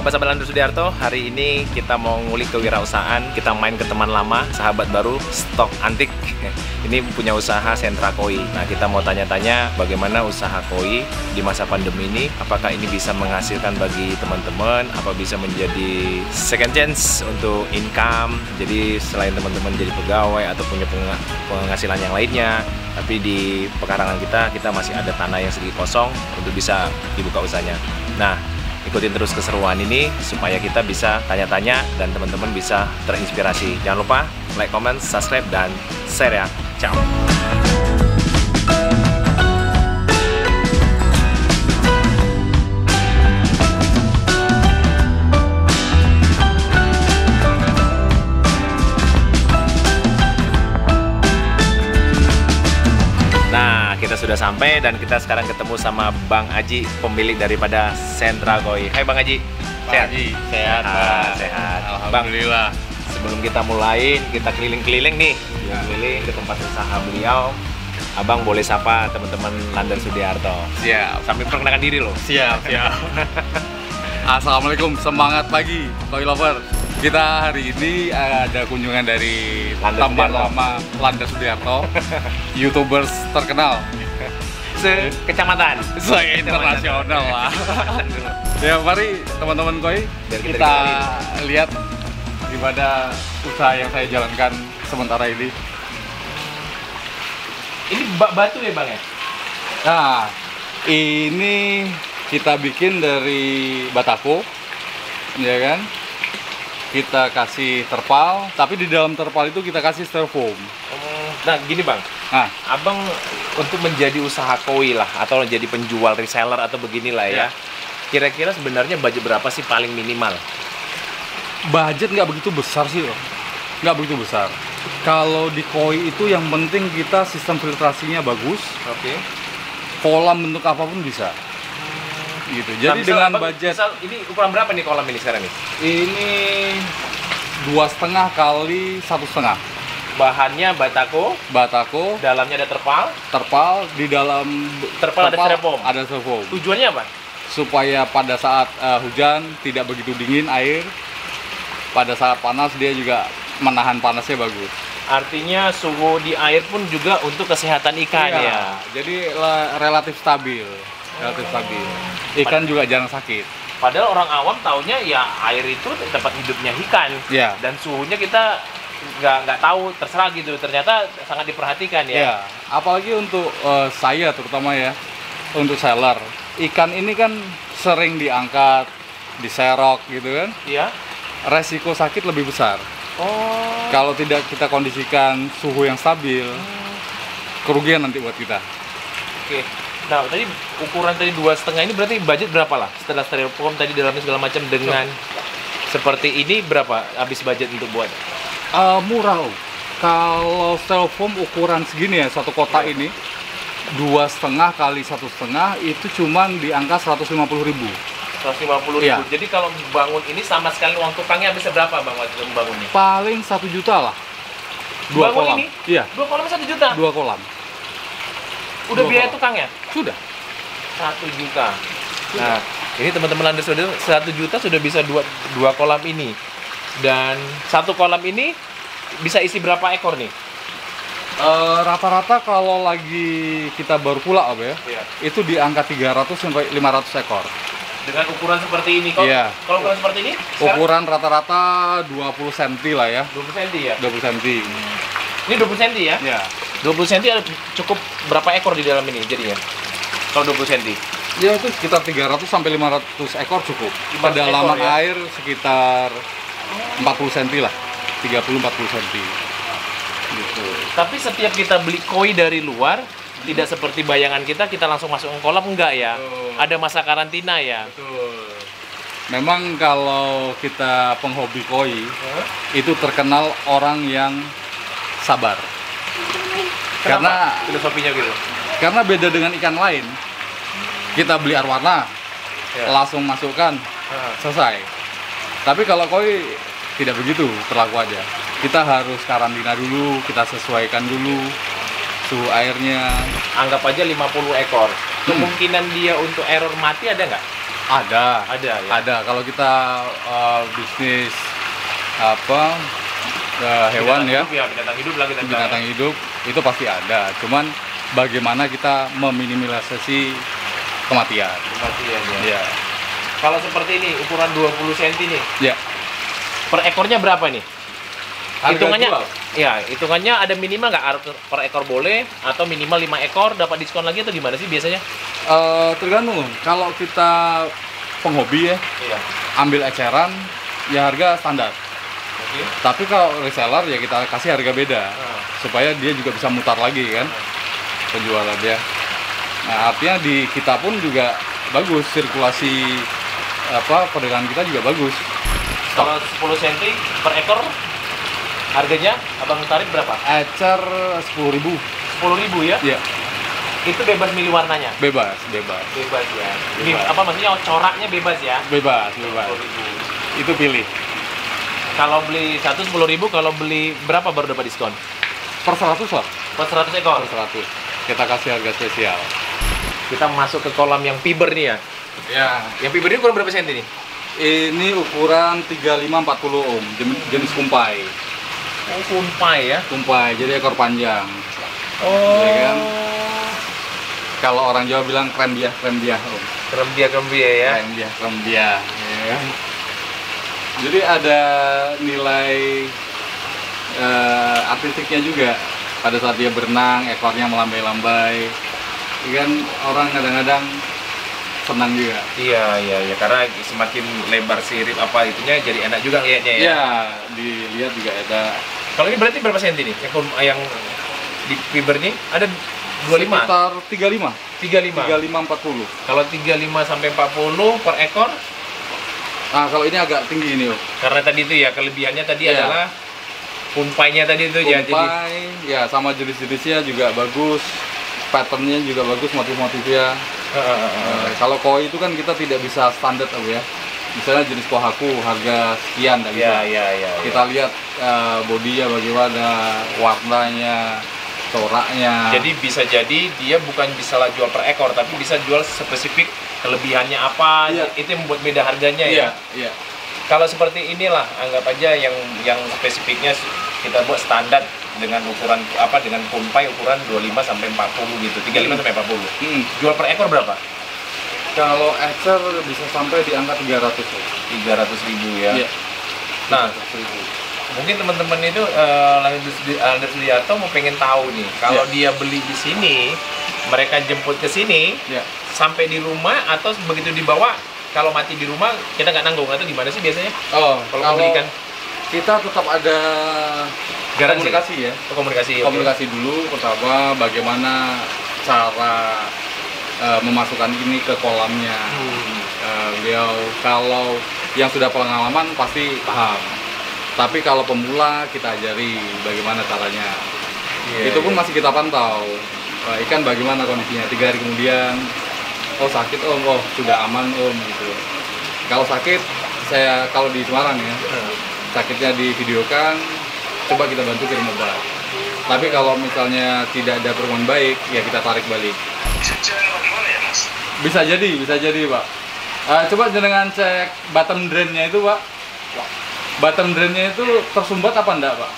sahabat-sahabat Landra Sudiarto, hari ini kita mau ngulik kewirausahaan. Kita main ke teman lama, sahabat baru, Stok Antik. Ini punya usaha sentra koi. Nah, kita mau tanya-tanya bagaimana usaha koi di masa pandemi ini. Apakah ini bisa menghasilkan bagi teman-teman? Apa bisa menjadi second chance untuk income? Jadi selain teman-teman jadi pegawai atau punya penghasilan yang lainnya, tapi di pekarangan kita masih ada tanah yang sedikit kosong untuk bisa dibuka usahanya. Nah, ikutin terus keseruan ini supaya kita bisa tanya-tanya dan teman-teman bisa terinspirasi. Jangan lupa like, comment, subscribe, dan share ya. Ciao. Kita sudah sampai dan kita sekarang ketemu sama Bang Aji, pemilik daripada Sentra Koi. Hai Bang Aji. Sehat? Sehat, Pak. Sehat. Alhamdulillah. Bang, sebelum kita mulai, kita keliling-keliling nih. Keliling ke tempat usaha beliau. Abang boleh sapa teman-teman Landra Sudiarto. Siap. Sambil perkenalkan diri loh. Siap. Assalamualaikum, semangat pagi Koi Lover. Kita hari ini ada kunjungan dari teman lama Landra Sudiarto, YouTubers terkenal Kecamatan. Se-internasional lah. Ya, mari teman-teman Koi, kita lihat gimana usaha yang saya jalankan sementara ini. Ini batu ya Bang ya? Nah, ini kita bikin dari batako, ya kan? Kita kasih terpal, tapi di dalam terpal itu kita kasih styrofoam. Nah, gini Bang. Nah, Abang untuk menjadi usaha koi lah, atau jadi penjual reseller atau beginilah ya. Kira-kira sebenarnya budget berapa sih paling minimal? Budget nggak begitu besar sih loh. Nggak begitu besar. Kalau di koi itu yang penting kita sistem filtrasinya bagus. Oke. Kolam bentuk apapun bisa. Gitu. Jadi Nah, dengan Abang, budget ini ukuran berapa nih kolam ini sekarang nih? ini 2,5 kali 1,5. Bahannya batako, dalamnya ada terpal, di dalam terpal ada styrofoam. Ada styrofoam. Tujuannya apa? Supaya pada saat hujan tidak begitu dingin air, pada saat panas dia juga menahan panasnya bagus. Artinya suhu di air pun juga untuk kesehatan ikan ya. Jadi relatif stabil. Ikan juga jarang sakit. Padahal orang awam taunya ya air itu tempat hidupnya ikan. Ya. Dan suhunya kita nggak tahu, terserah gitu. Ternyata sangat diperhatikan ya. Ya. Apalagi untuk saya terutama ya, untuk seller. Ikan ini kan sering diangkat, diserok gitu kan. Iya. Resiko sakit lebih besar. Oh. Kalau tidak kita kondisikan suhu yang stabil, kerugian nanti buat kita. Oke. Nah, tadi ukuran tadi 2,5 ini berarti budget berapa lah? Setelah styrofoam tadi dalamnya segala macam dengan seperti ini berapa habis budget untuk buat? Murah. Kalau styrofoam ukuran segini ya, satu kotak ini 2,5 kali 1,5 itu cuman di angka 150.000. 150.000. Iya. Jadi kalau bangun ini sama sekali uang tukangnya bisa berapa Bang waktu itu membangunnya? Paling 1 juta lah. 2 bangun kolam. Ini? Iya. 2 kolam 1 juta? 2 kolam. Udah biaya tukangnya? Sudah. 1 juta. Nah, ini teman-teman Landra sudah 1 juta sudah bisa dua kolam ini. Dan satu kolam ini bisa isi berapa ekor nih? Rata-rata kalau lagi kita baru pulang ya, itu di angka 300 sampai 500 ekor. Dengan ukuran seperti ini kok. Iya. Kalau ukuran seperti ini? Ukuran rata-rata 20 cm lah ya. 20 cm ya? 20 cm. Ini 20 cm ya? Iya. 20 cm ada cukup berapa ekor di dalam ini jadinya? Kalau 20 cm? Ya itu sekitar 300 sampai 500 ekor cukup. Kedalaman ekor, ya? air sekitar 40 cm lah. 30-40 cm. Gitu. Tapi setiap kita beli koi dari luar, tidak seperti bayangan kita langsung masuk ke kolam, enggak ya? Ada masa karantina ya? Betul. Memang kalau kita penghobi koi, itu terkenal orang yang sabar. Kenapa? Karena Filosofinya gitu? Karena beda dengan ikan lain. Kita beli arwana, langsung masukkan, selesai. Tapi kalau koi tidak begitu perlakuannya. Kita harus karantina dulu, kita sesuaikan dulu suhu airnya. Anggap aja 50 ekor. Kemungkinan dia untuk error mati ada nggak? Ada ya. Ada. Kalau kita bisnis apa hewan ya, binatang hidup lah kita binatang hidup itu pasti ada. Cuman bagaimana kita meminimalisasi kematian. Ya. Kalau seperti ini ukuran 20 cm nih. Ya. Per ekornya berapa nih? Harga Hitungannya jual. ya, hitungannya ada minimal nggak per ekor boleh atau minimal 5 ekor dapat diskon lagi atau gimana sih biasanya? Tergantung. Kalau kita penghobi ya, Iya. ambil eceran ya harga standar. Oke. Tapi kalau reseller ya kita kasih harga beda supaya dia juga bisa mutar lagi kan penjualannya. Nah, artinya di kita pun juga bagus, sirkulasi perdagangan kita juga bagus. Kalau 10 cm per ekor harganya Abang tarik berapa? Ecer 10.000. 10.000 ya? Iya, Itu bebas milih warnanya? bebas. Bebas ya. Ini Bebas. apa maksudnya coraknya bebas ya? Bebas. 10.000. Itu pilih. Kalau beli 10.000, kalau beli berapa baru dapat diskon? Per 100 lah. Per 100 ekor. Per 100. Kita kasih harga spesial. Kita masuk ke kolam yang fiber nih ya. Ya. Yang fiber ini ukuran berapa senti nih? Ini ukuran 35-40 ohm, jenis kumpai. Oh, kumpai ya. Kumpai, jadi ekor panjang. Oh. Ya kan? Kalau orang Jawa bilang krembiah om. Kerembia ya. Krembiah. Ya. Jadi ada nilai artistiknya juga. Pada saat dia berenang, ekornya melambai-lambai. Ya kan orang kadang-kadang senang juga. Iya, karena semakin lebar sirip apa itunya jadi enak juga lihatnya ya. Iya, dilihat juga ada. Kalau ini berarti berapa senti nih? Yang di fiber ini ada 25. Sekitar 35. 35. 35-40. Kalau 35 sampai 40 per ekor, Nah, kalau ini agak tinggi ini, karena tadi itu ya kelebihannya tadi Iya. adalah kumpainya tadi itu ya. Jadi kumpai, ya sama jenis-jenisnya juga bagus, patternnya juga bagus, motif-motifnya. Kalau koi itu kan kita tidak bisa standar ya. Misalnya jenis kohaku harga sekian, tidak bisa. Iya. Kita lihat bodinya bagaimana, warnanya, coraknya. Jadi bisa jadi dia bukan bisa lah jual per ekor, tapi bisa jual spesifik kelebihannya apa, Iya. itu yang membuat beda harganya ya. Iya. Kalau seperti inilah, anggap aja yang spesifiknya kita buat standar dengan ukuran dengan kumpai ukuran 25 sampai 40 gitu, 35 sampai 40. Jual per ekor berapa? Kalau ecer bisa sampai di angka 300 ya. 300.000 ya. Iya. Nah, 300.000. mungkin teman-teman itu Landers Liato mau pengen tahu nih, kalau dia beli di sini, mereka jemput ke sini, Ya. sampai di rumah atau begitu dibawa, kalau mati di rumah kita nggak nanggung atau gimana sih biasanya? Oh, Kalau belikan kita tetap ada garansi? komunikasi ya. Oh, komunikasi. oke. Komunikasi dulu pertama bagaimana cara memasukkan ini ke kolamnya. Beliau kalau yang sudah pengalaman pasti paham. Tapi kalau pemula kita ajari bagaimana caranya. Iya, Itu pun iya. masih kita pantau. Ikan bagaimana kondisinya 3 hari kemudian. Oh sakit om, oh sudah aman om gitu. Kalau sakit kalau di Semarang ya, sakitnya divideokan, coba kita bantu kirim obat. Tapi kalau misalnya tidak ada perkembangan baik, ya kita tarik balik. Bisa jadi pak. Coba jenengan cek bottom drainnya itu pak. Bottom drainnya itu tersumbat apa enggak pak?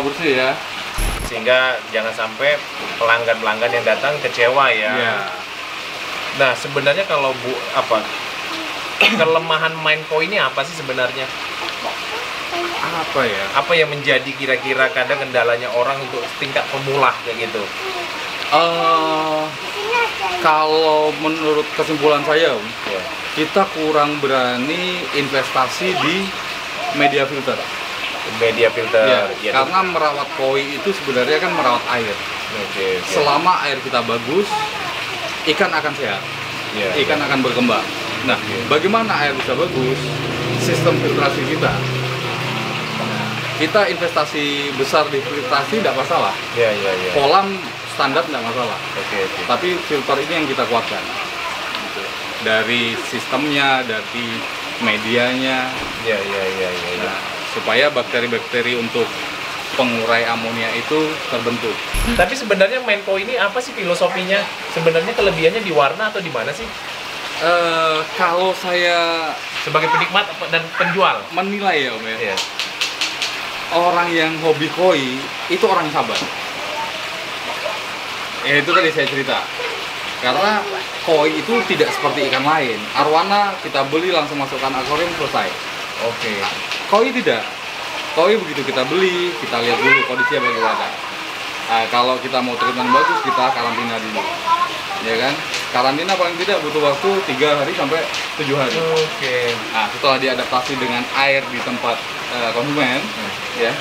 Bersih ya. Sehingga jangan sampai pelanggan-pelanggan yang datang kecewa ya. Iya. Nah, sebenarnya kalau kelemahan main koi ini apa sih sebenarnya? Apa ya? Apa yang menjadi kira-kira kadang kendalanya orang untuk tingkat pemula kayak gitu? Kalau menurut kesimpulan saya, Om, Ya. kita kurang berani investasi di media filter. Media filter. Ya, Karena merawat koi itu sebenarnya kan merawat air. Oke. Selama air kita bagus, ikan akan sehat, Ya, ikan akan berkembang. Nah, bagaimana air bisa bagus? Sistem filtrasi kita. Kita investasi besar di filtrasi tidak masalah. Ya. Kolam standar tidak masalah. Oke. Tapi filter ini yang kita kuatkan. Gitu. Dari sistemnya, dari medianya. Ya. Nah, supaya bakteri-bakteri untuk pengurai amonia itu terbentuk. Tapi sebenarnya main koi ini apa sih filosofinya? Sebenarnya kelebihannya di warna atau di mana sih? Kalau saya Sebagai penikmat dan penjual? menilai ya Om ya, Iya. orang yang hobi koi itu orang yang sabar. Ya itu tadi saya cerita. Karena koi itu tidak seperti ikan lain. Arwana kita beli langsung masukkan akuarium selesai. Oke. Koi tidak. Koi begitu kita beli, kita lihat dulu kondisinya bagaimana. Kalau kita mau treatment bagus, kita karantina dulu. Ya kan? Karantina paling tidak butuh waktu 3 hari sampai 7 hari. Oke. Nah, setelah diadaptasi dengan air di tempat konsumen, ya,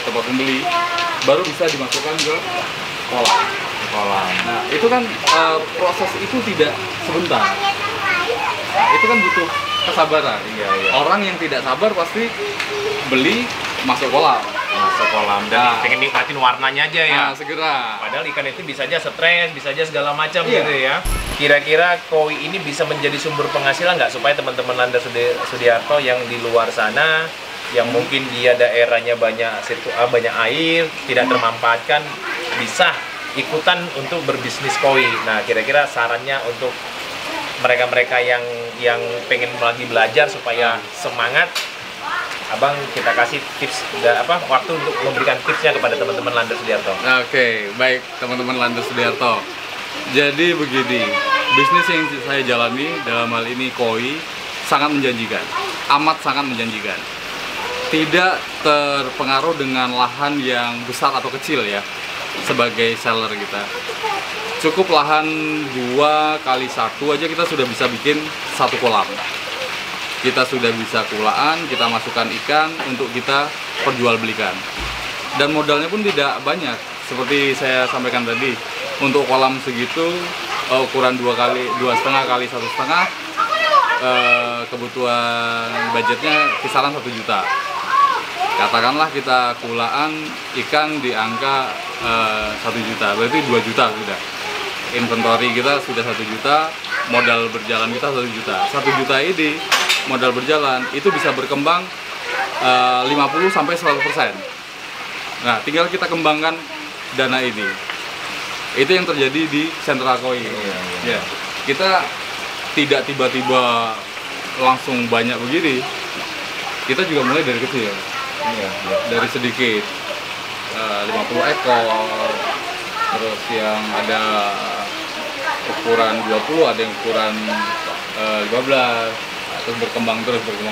tempat pembeli, baru bisa dimasukkan ke kolam. Nah, itu kan proses itu tidak sebentar. Nah, itu kan butuh kesabaran. Iya. Orang yang tidak sabar pasti beli masuk kolam. Masuk kolam dan pengen nikmatin warnanya aja ya. Nah, segera. Padahal ikan itu bisa aja stres, bisa aja segala macam Iya. gitu ya. Kira-kira koi ini bisa menjadi sumber penghasilan nggak supaya teman-teman Landa Sudiarto yang di luar sana, yang mungkin dia daerahnya banyak banyak air, tidak termanfaatkan, bisa ikutan untuk berbisnis koi. Nah, kira-kira sarannya untuk mereka-mereka yang pengen lagi belajar supaya semangat, Abang kita kasih tips waktu untuk memberikan tipsnya kepada teman-teman Landa Sudiarto. Oke, baik teman-teman Landa Sudiarto. Jadi begini, bisnis yang saya jalani dalam hal ini koi sangat menjanjikan, amat sangat menjanjikan. Tidak terpengaruh dengan lahan yang besar atau kecil ya, sebagai seller kita. Cukup lahan 2x1 aja kita sudah bisa bikin satu kolam. Kita sudah bisa kulaan, kita masukkan ikan untuk kita perjualbelikan. Dan modalnya pun tidak banyak, seperti saya sampaikan tadi. Untuk kolam segitu, ukuran 2,5 kali 1,5, kebutuhan budgetnya kisaran 1 juta. Katakanlah kita kulaan ikan di angka 1 juta, berarti 2 juta sudah. Inventory kita sudah 1 juta, modal berjalan kita 1 juta. 1 juta ini modal berjalan itu bisa berkembang 50-100%. Nah, tinggal kita kembangkan dana ini. Itu yang terjadi di sentra koi. Ya. Kita tidak tiba-tiba langsung banyak begini. Kita juga mulai dari kecil. Dari sedikit. 50 ekor. Terus yang ada ukuran 20, ada yang ukuran 15. Terus berkembang.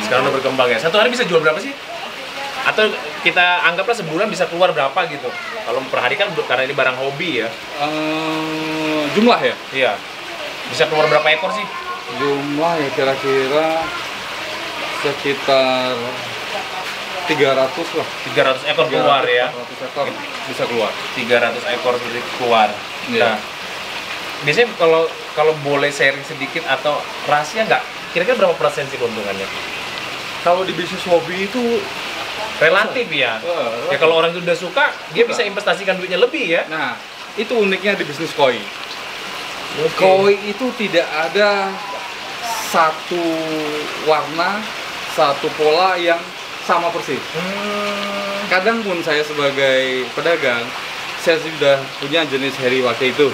Sekarang udah berkembang ya. Satu hari bisa jual berapa sih? Atau kita anggaplah sebulan bisa keluar berapa gitu? Kalau per hari kan karena ini barang hobi ya. Jumlah ya? Iya. Bisa keluar berapa ekor sih? Jumlah ya kira-kira sekitar 300 lah. 300 ekor keluar ya. 400 ekor bisa keluar. 300 ekor keluar. Iya. Nah, biasanya kalau boleh sharing sedikit atau rahasia nggak? Kira-kira berapa persen sih keuntungannya? Kalau di bisnis hobi itu Relatif ya. Ya kalau orang itu udah suka, dia bisa investasikan duitnya lebih ya. Nah, itu uniknya di bisnis koi. Okay. Koi itu tidak ada satu warna, satu pola yang sama persis. Kadang pun saya sebagai pedagang, saya sudah punya jenis heriwake itu.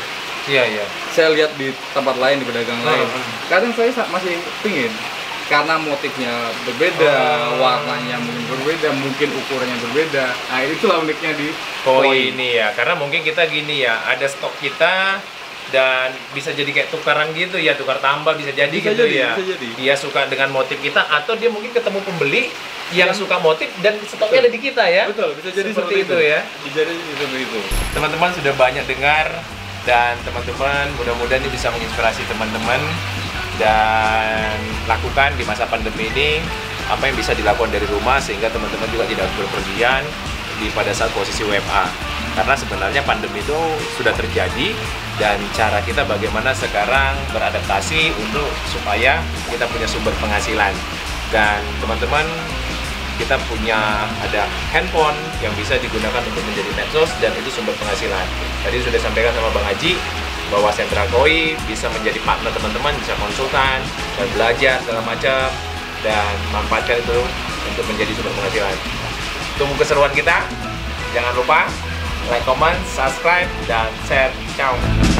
Iya. Saya lihat di tempat lain, di pedagang lain. Kadang saya masih pingin. Karena motifnya berbeda, warnanya mungkin berbeda, mungkin ukurannya berbeda. Nah, itulah uniknya di koi ini ya. Karena mungkin kita gini ya, ada stok kita dan bisa jadi kayak tukaran gitu ya, tukar tambah bisa jadi bisa gitu jadi, ya. Bisa jadi. Dia suka dengan motif kita atau dia mungkin ketemu pembeli yang suka motif dan stoknya ada di kita ya. Betul, bisa jadi seperti itu ya. Bisa jadi seperti itu. Teman-teman sudah banyak dengar dan teman-teman mudah-mudahan ini bisa menginspirasi teman-teman dan lakukan di masa pandemi ini apa yang bisa dilakukan dari rumah sehingga teman-teman juga tidak berpergian pada saat posisi WFA. Karena sebenarnya pandemi itu sudah terjadi dan cara kita bagaimana sekarang beradaptasi untuk supaya kita punya sumber penghasilan. Dan teman-teman kita punya ada handphone yang bisa digunakan untuk menjadi medsos dan itu sumber penghasilan. Tadi sudah sampaikan sama Bang Haji bahwa sentra koi bisa menjadi partner teman-teman, bisa konsultan dan belajar segala macam dan manfaatkan itu untuk menjadi sumber penghasilan. Tunggu keseruan kita Jangan lupa like, comment, subscribe, dan share. Ciao.